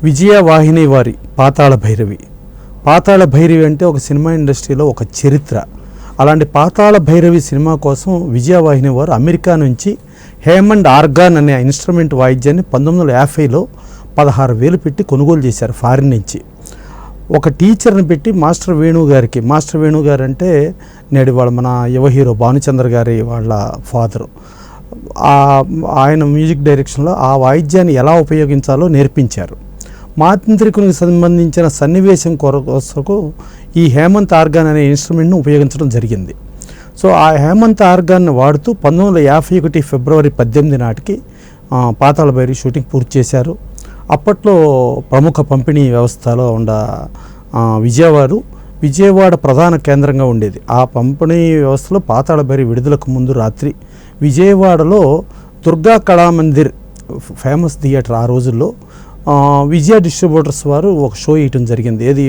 విజయవాహిని వారి పాతాళ భైరవి. పాతాళ భైరవి అంటే ఒక సినిమా ఇండస్ట్రీలో ఒక చరిత్ర. అలాంటి పాతాళ భైరవి సినిమా కోసం విజయవాహిని వారు అమెరికా నుంచి హేమండ్ ఆర్గాన్ అనే ఇన్స్ట్రుమెంట్ వాయిద్యాన్ని 1950లో 16,000 పెట్టి కొనుగోలు చేశారు ఫారిన్ నుంచి. ఒక టీచర్ని పెట్టి మాస్టర్ వేణు గారు అంటే నేడు వాళ్ళ మన యువ హీరో భానుచంద్ర గారి వాళ్ళ ఫాదరు. ఆయన మ్యూజిక్ డైరెక్షన్లో ఆ వాయిద్యాన్ని ఎలా ఉపయోగించాలో నేర్పించారు. మాంత్రికునికి సంబంధించిన సన్నివేశం కొరకు ఈ హేమంత్ ఆర్గాన్ అనే ఇన్స్ట్రుమెంట్ను ఉపయోగించడం జరిగింది. సో ఆ హేమంత్ ఆర్గాన్ని వాడుతూ 1951 ఫిబ్రవరి 18 నాటికి పాతాళ భైరవి షూటింగ్ పూర్తి చేశారు. అప్పట్లో ప్రముఖ పంపిణీ వ్యవస్థలో ఉన్న విజయవాడ ప్రధాన కేంద్రంగా ఉండేది. ఆ పంపిణీ వ్యవస్థలో పాతాళ భైరవి విడుదలకు ముందు రాత్రి విజయవాడలో దుర్గా కళామందిర్ ఫేమస్ థియేటర్ ఆ రోజుల్లో విజయ డిస్ట్రిబ్యూటర్స్ వారు ఒక షో ఇవ్వటం జరిగింది. ఏది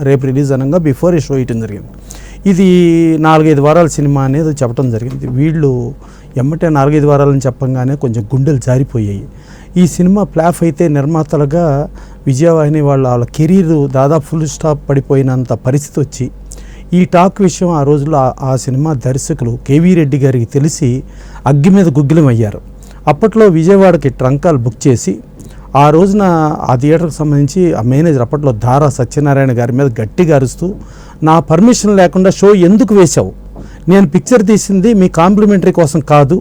రేపు రిలీజ్ అనగా బిఫోర్ షో ఇవ్వటం జరిగింది. ఇది 4-5 వారాల సినిమా అనేది చెప్పడం జరిగింది. వీళ్ళు ఎమ్మటే 4-5 వారాలని చెప్పంగానే కొంచెం గుండెలు జారిపోయాయి. ఈ సినిమా ఫ్లాప్ అయితే నిర్మాతలుగా విజయవాహిని వాళ్ళ కెరీర్ దాదాపు ఫుల్ స్టాప్ పడిపోయినంత పరిస్థితి వచ్చి ఈ టాక్ విషయం ఆ రోజుల్లో ఆ సినిమా దర్శకులు కేవీ రెడ్డి గారికి తెలిసి అగ్గి మీద గుగ్గిలం అయ్యారు. అప్పట్లో విజయవాడకి ట్రంకాలు బుక్ చేసి ఆ రోజున ఆ థియేటర్కి సంబంధించి ఆ మేనేజర్ అప్పట్లో దారా సత్యనారాయణ గారి మీద గట్టిగా అరుస్తూ, నా పర్మిషన్ లేకుండా షో ఎందుకు వేశావు? నేను పిక్చర్ తీసింది మీ కాంప్లిమెంటరీ కోసం కాదు,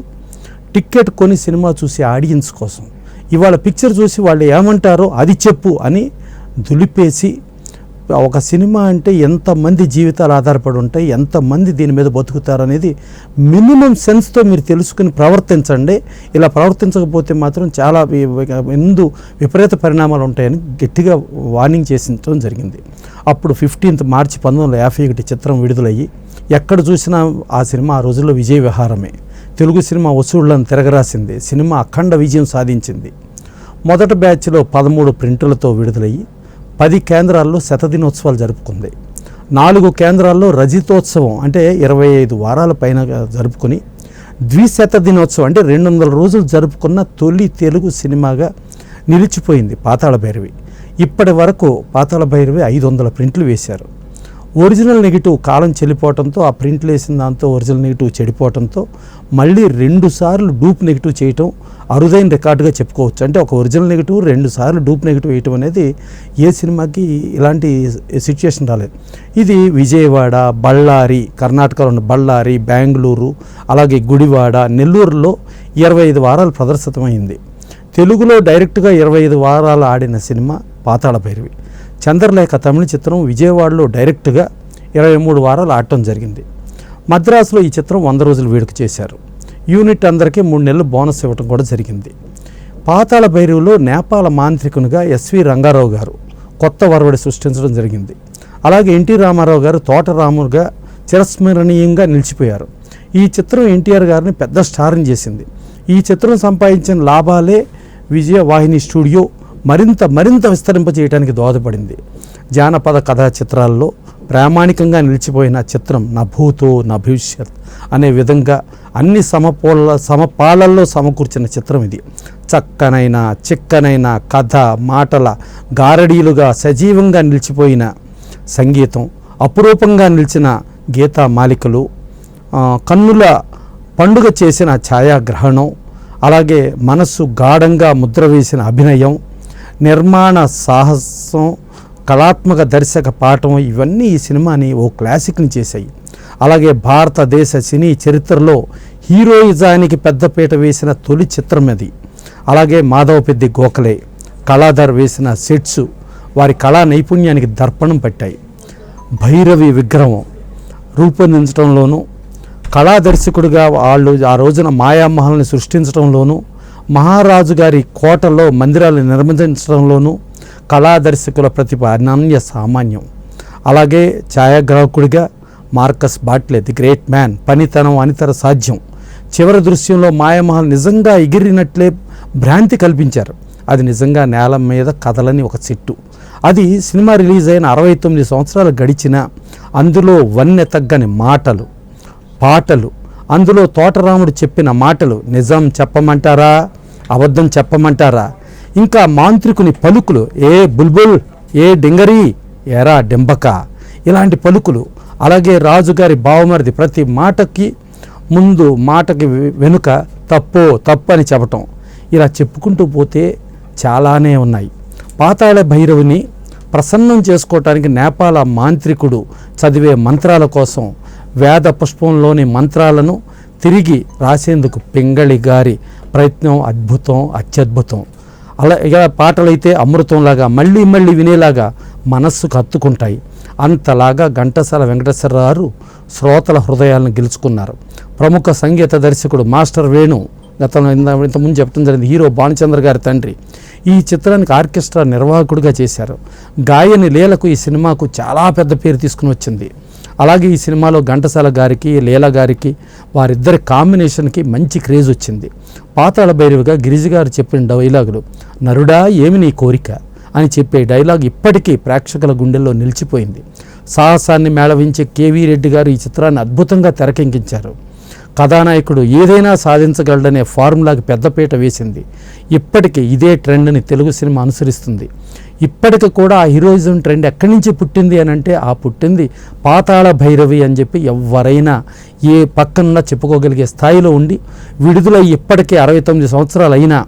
టికెట్ కొని సినిమా చూసి ఆడియన్స్ కోసం. ఇవాళ పిక్చర్ చూసి వాళ్ళు ఏమంటారో అది చెప్పు అని దులిపేసి, ఒక సినిమా అంటే ఎంతమంది జీవితాలు ఆధారపడి ఉంటాయి, ఎంతమంది దీని మీద బతుకుతారు అనేది మినిమం సెన్స్తో మీరు తెలుసుకుని ప్రవర్తించండి. ఇలా ప్రవర్తించకపోతే మాత్రం చాలా విపరీత పరిణామాలు ఉంటాయని గట్టిగా వార్నింగ్ చేసించడం జరిగింది. అప్పుడు 15 మార్చి 1951 చిత్రం విడుదలయ్యి ఎక్కడ చూసినా ఆ సినిమా ఆ రోజుల్లో విజయ విహారమే. తెలుగు సినిమా వసూళ్లను తిరగరాసింది. సినిమా అఖండ విజయం సాధించింది. మొదటి బ్యాచ్లో 13 ప్రింటులతో విడుదలయ్యి 10 కేంద్రాల్లో శతదినోత్సవాలు జరుపుకుంది. 4 కేంద్రాల్లో రజితోత్సవం అంటే 25 వారాల పైన జరుపుకుని ద్విశత దినోత్సవం అంటే 200 రోజులు జరుపుకున్న తొలి తెలుగు సినిమాగా నిలిచిపోయింది పాతాళ భైరవి. ఇప్పటి వరకు పాతాళ భైరవి 500 ప్రింట్లు వేశారు. ఒరిజినల్ నెగిటివ్ కాలం చెల్లిపోవడంతో ఆ ప్రింట్లు వేసిన దాంతో ఒరిజినల్ నెగిటివ్ చెడిపోవడంతో మళ్ళీ 2 సార్లు డూప్ నెగిటివ్ చేయటం అరుదైన రికార్డుగా చెప్పుకోవచ్చు. అంటే ఒక ఒరిజినల్ నెగిటివ్ 2 సార్లు డూప్ నెగిటివ్ వేయటం అనేది ఏ సినిమాకి ఇలాంటి సిచ్యుయేషన్ రాలేదు. ఇది విజయవాడ, బళ్ళారి, కర్ణాటకలో ఉన్న బళ్ళారి, బెంగళూరు, అలాగే గుడివాడ, నెల్లూరులో 25 వారాలు ప్రదర్శితమైంది. తెలుగులో డైరెక్ట్గా 25 వారాలు ఆడిన సినిమా పాతాళ భైరవి. చంద్రలేఖ తమిళ చిత్రం విజయవాడలో డైరెక్ట్గా 23 వారాలు ఆడటం జరిగింది. మద్రాసులో ఈ చిత్రం 100 రోజులు వేడుక చేశారు. యూనిట్ అందరికీ 3 నెలలు బోనస్ ఇవ్వడం కూడా జరిగింది. పాతాళ భైరవిలో నేపాల మాంత్రికునిగా ఎస్వి రంగారావు గారు కొత్త వరవడి సృష్టించడం జరిగింది. అలాగే ఎన్టీ రామారావు గారు తోటరాముగా చిరస్మరణీయంగా నిలిచిపోయారు. ఈ చిత్రం ఎన్టీఆర్ గారిని పెద్ద స్టార్ని చేసింది. ఈ చిత్రం సంపాదించిన లాభాలే విజయవాహిని స్టూడియో మరింత విస్తరింపజేయడానికి దోహదపడింది. జానపద కథా చిత్రాల్లో ప్రామాణికంగా నిలిచిపోయిన చిత్రం నా భూతో నా భవిష్యత్ అనే విధంగా అన్ని సమపాలల్లో సమకూర్చిన చిత్రం ఇది. చక్కనైన చిక్కనైన కథ, మాటల గారడీలుగా సజీవంగా నిలిచిపోయిన సంగీతం, అపురూపంగా నిలిచిన గీతా మాలికలు, కన్నుల పండుగ చేసిన ఛాయాగ్రహణం, అలాగే మనస్సు గాఢంగా ముద్ర వేసిన అభినయం, నిర్మాణ సాహసం, కళాత్మక దర్శక పాఠం ఇవన్నీ ఈ సినిమాని ఓ క్లాసిక్ని చేశాయి. అలాగే భారతదేశ సినీ చరిత్రలో హీరోయిజానికి పెద్దపీట వేసిన తొలి చిత్రం అది. అలాగే మాధవపెద్ది గోఖలే, కళాధర్ వేసిన సెట్స్ వారి కళా నైపుణ్యానికి దర్పణం పట్టాయి. భైరవి విగ్రహం రూపొందించడంలోనూ, కళాదర్శకుడిగా వాళ్ళు ఆ రోజున మాయామహల్ని సృష్టించడంలోనూ, మహారాజు గారి కోటలో మందిరాలను నిర్మించడంలోనూ కళాదర్శకుల ప్రతిభ అనన్య సామాన్యం. అలాగే ఛాయాగ్రాహకుడిగా Marcus Bartley the great man, పనితనం అనితర సాధ్యం. చివరి దృశ్యంలో మాయామహల్ నిజంగా ఎగిరినట్లే భ్రాంతి కల్పించారు. అది నిజంగా నేల మీద కథలని ఒక సెట్టు. అది సినిమా రిలీజ్ అయిన 69 సంవత్సరాలు గడిచిన అందులో వన్నె తగ్గని మాటలు, పాటలు, అందులో తోటరాముడు చెప్పిన మాటలు నిజం చెప్పమంటారా, అబద్ధం చెప్పమంటారా, ఇంకా మాంత్రికుని పలుకులు, ఏ బుల్బుల్, ఏ డింగరీ, ఎరా డెంబక, ఇలాంటి పలుకులు. అలాగే రాజుగారి బావమరిది ప్రతి మాటకి ముందు మాటకి వెనుక తప్పు అని చెప్పటం. ఇలా చెప్పుకుంటూ పోతే చాలానే ఉన్నాయి. పాతాళ భైరవిని ప్రసన్నం చేసుకోవటానికి నేపాల మాంత్రికుడు చదివే మంత్రాల కోసం వేద పుష్పంలోని మంత్రాలను తిరిగి రాసేందుకు పింగళి గారి ప్రయత్నం అద్భుతం, అత్యద్భుతం. ఇక పాటలైతే అమృతంలాగా మళ్ళీ మళ్ళీ వినేలాగా మనస్సుకు హత్తుకుంటాయి. అంతలాగా ఘంటసాల వెంకటేశ్వరరావు గారు శ్రోతల హృదయాలను గెలుచుకున్నారు. ప్రముఖ సంగీత దర్శకుడు మాస్టర్ వేణు గతంలో ఇంతకుముందు చెప్పడం జరిగింది, హీరో భానుచంద్ర గారి తండ్రి. ఈ చిత్రానికి ఆర్కెస్ట్రా నిర్వాహకుడిగా చేశారు. గాయని లీలకు ఈ సినిమాకు చాలా పెద్ద పేరు తీసుకుని వచ్చింది. అలాగే ఈ సినిమాలో ఘంటసాల గారికి, లీల గారికి, వారిద్దరి కాంబినేషన్కి మంచి క్రేజ్ వచ్చింది. పాతాళ భైరవిగా గిరిజ గారు చెప్పిన డైలాగులు, నరుడా ఏమి నీ కోరిక అని చెప్పే డైలాగ్ ఇప్పటికీ ప్రేక్షకుల గుండెల్లో నిలిచిపోయింది. సాహసాన్ని మేళవించే కేవీ రెడ్డి గారు ఈ చిత్రాన్ని అద్భుతంగా తెరకెక్కించారు. కథానాయకుడు ఏదైనా సాధించగలడనే ఫార్ములాకి పెద్దపీట వేసింది. ఇప్పటికీ ఇదే ట్రెండ్ని తెలుగు సినిమా అనుసరిస్తుంది. ఇప్పటికి కూడా ఆ హీరోయిజం ట్రెండ్ ఎక్కడి నుంచి పుట్టింది అని అంటే పుట్టింది పాతాళ భైరవి అని చెప్పి ఎవరైనా ఏ పక్కన చెప్పుకోగలిగే స్థాయిలో ఉండి విడుదల ఇప్పటికే 69 సంవత్సరాలు అయినా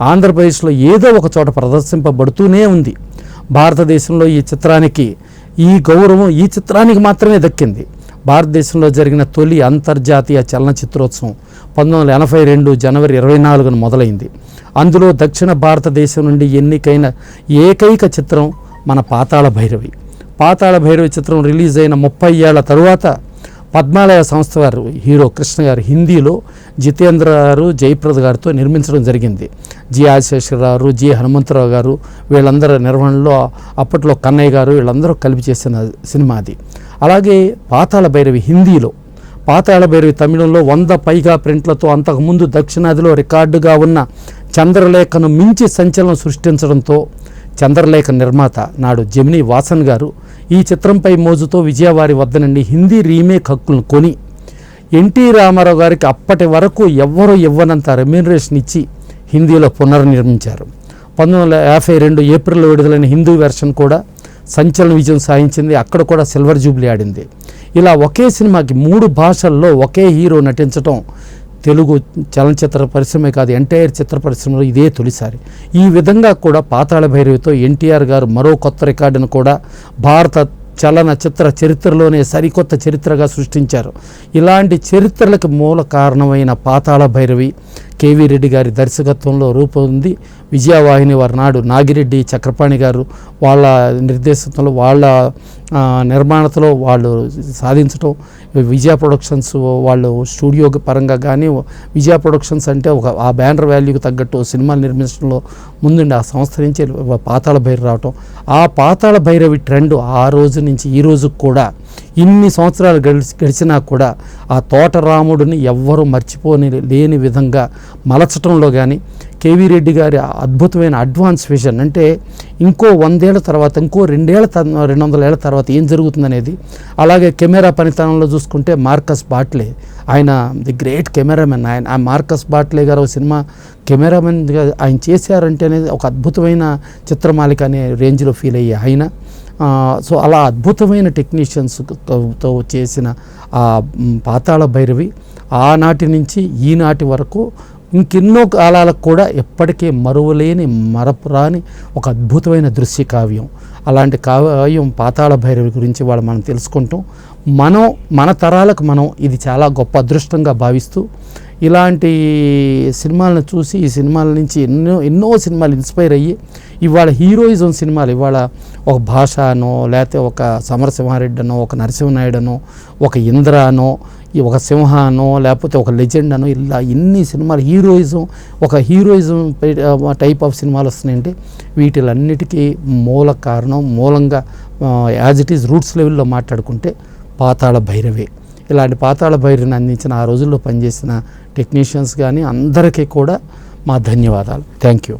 ఆంధ్రప్రదేశ్లో ఏదో ఒక చోట ప్రదర్శింపబడుతూనే ఉంది. భారతదేశంలో ఈ చిత్రానికి ఈ గౌరవం ఈ చిత్రానికి మాత్రమే దక్కింది. భారతదేశంలో జరిగిన తొలి అంతర్జాతీయ చలనచిత్రోత్సవం 1982 జనవరి 24న మొదలైంది. అందులో దక్షిణ భారతదేశం నుండి ఎన్నికైన ఏకైక చిత్రం మన పాతాళ భైరవి. పాతాళ భైరవి చిత్రం రిలీజ్ అయిన 30 ఏళ్ల తరువాత పద్మాలయ సంస్థ వారు హీరో కృష్ణ గారు హిందీలో జితేంద్ర గారు, జయప్రద గారితో నిర్మించడం జరిగింది. జి ఆశేశ్వరరావు, జి హనుమంతరావు గారు వీళ్ళందరి నిర్వహణలో అప్పట్లో కన్నయ్య గారు వీళ్ళందరూ కలిపి చేసిన సినిమా అది. అలాగే పాతాళ భైరవి హిందీలో, పాతాళ భైరవి తమిళంలో 100 పైగా ప్రింట్లతో అంతకుముందు దక్షిణాదిలో రికార్డుగా ఉన్న చంద్రలేఖను మించి సంచలనం సృష్టించడంతో చంద్రలేఖ నిర్మాత నాడు జెమినీ వాసన్ గారు ఈ చిత్రంపై మోజుతో విజయవారి వద్ద నుండి హిందీ రీమేక్ హక్కులను కొని ఎన్టీ రామారావు గారికి అప్పటి వరకు ఎవ్వరూ ఇవ్వనంత రెమ్యూనరేషన్ ఇచ్చి హిందీలో పునర్నిర్మించారు. 1952 ఏప్రిల్లో విడుదలైన హిందీ వెర్షన్ కూడా సంచలన విజయం సాధించింది. అక్కడ కూడా సిల్వర్ జూబ్లీ ఆడింది. ఇలా ఒకే సినిమాకి 3 భాషల్లో ఒకే హీరో నటించడం తెలుగు చలనచిత్ర పరిశ్రమే కాదు, ఎంటైర్ చిత్ర పరిశ్రమలో ఇదే తొలిసారి. ఈ విధంగా కూడా పాతాళ భైరవితో ఎన్టీఆర్ గారు మరో కొత్త రికార్డును కూడా భారత చలనచిత్ర చరిత్రలోనే సరికొత్త చరిత్రగా సృష్టించారు. ఇలాంటి చరిత్రలకు మూల కారణమైన పాతాళ భైరవి కేవీ రెడ్డి గారి దర్శకత్వంలో రూపొంది విజయవాహిని వారి నాడు నాగిరెడ్డి చక్రపాణి గారు వాళ్ళ నిర్దేశంలో వాళ్ళ నిర్మాణతలో వాళ్ళు సాధించడం, విజయ ప్రొడక్షన్స్ వాళ్ళు స్టూడియో పరంగా కానీ విజయ ప్రొడక్షన్స్ అంటే ఆ బ్యానర్ వాల్యూకి తగ్గట్టు సినిమాలు నిర్మించడంలో ముందుండి ఆ సంస్థ నుంచి పాతాళ భైరవి రావటం, ఆ పాతాళ భైరవి ట్రెండ్ ఆ రోజు నుంచి ఈ రోజుకు కూడా ఇన్ని సంవత్సరాలు గడిచినా కూడా ఆ తోటరాముడిని ఎవ్వరూ లేని విధంగా మలచటంలో కానీ కేవీ రెడ్డి గారి అద్భుతమైన అడ్వాన్స్ విజన్ అంటే ఇంకో 100 ఏళ్ల తర్వాత ఇంకో 200 ఏళ్ల తర్వాత ఏం జరుగుతుందనేది. అలాగే కెమెరా పనితనంలో చూసుకుంటే మార్కస్ బాట్లే, ఆయన ది గ్రేట్ కెమెరామెన్. ఆ మార్కస్ బాట్లే గారు సినిమా కెమెరామెన్గా ఆయన చేశారంటే అనేది ఒక అద్భుతమైన చిత్రమాలిక అనే రేంజ్లో ఫీల్ అయ్యే ఆయన. సో అలా అద్భుతమైన టెక్నీషియన్స్తో చేసిన ఆ పాతాళ భైరవి ఆనాటి నుంచి ఈనాటి వరకు ఇంకెన్నో కాలాలకు కూడా ఎప్పటికీ మరువలేని మరపురాని ఒక అద్భుతమైన దృశ్య కావ్యం. అలాంటి కావ్యం పాతాళ భైరవి గురించి వాళ్ళు మనం తెలుసుకుంటాం. మన తరాలకు మనం ఇది చాలా గొప్ప అదృష్టంగా భావిస్తూ ఇలాంటి సినిమాలను చూసి ఈ సినిమాల నుంచి ఎన్నో సినిమాలు ఇన్స్పైర్ అయ్యి ఇవాళ హీరోయిజం సినిమాలు ఇవాళ ఒక భాషనో లేకపోతే ఒక సమరసింహారెడ్డి అనో ఒక నరసింహనాయుడనో ఒక ఇంద్రానో ఒక సింహానో లేకపోతే ఒక లెజెండ్ అనో ఇలా ఇన్ని సినిమాలు హీరోయిజం టైప్ ఆఫ్ సినిమాలు వస్తున్నాయంటే వీటిలన్నిటికీ మూలంగా యాజ్ ఇట్ ఈజ్ రూట్స్ లెవెల్లో మాట్లాడుకుంటే పాతాళ భైరవే. ఇలాంటి పాతాళ భైరవిని అందించిన ఆ రోజుల్లో పనిచేసిన టెక్నీషియన్స్ కానీ అందరికీ కూడా మా ధన్యవాదాలు. Thank you.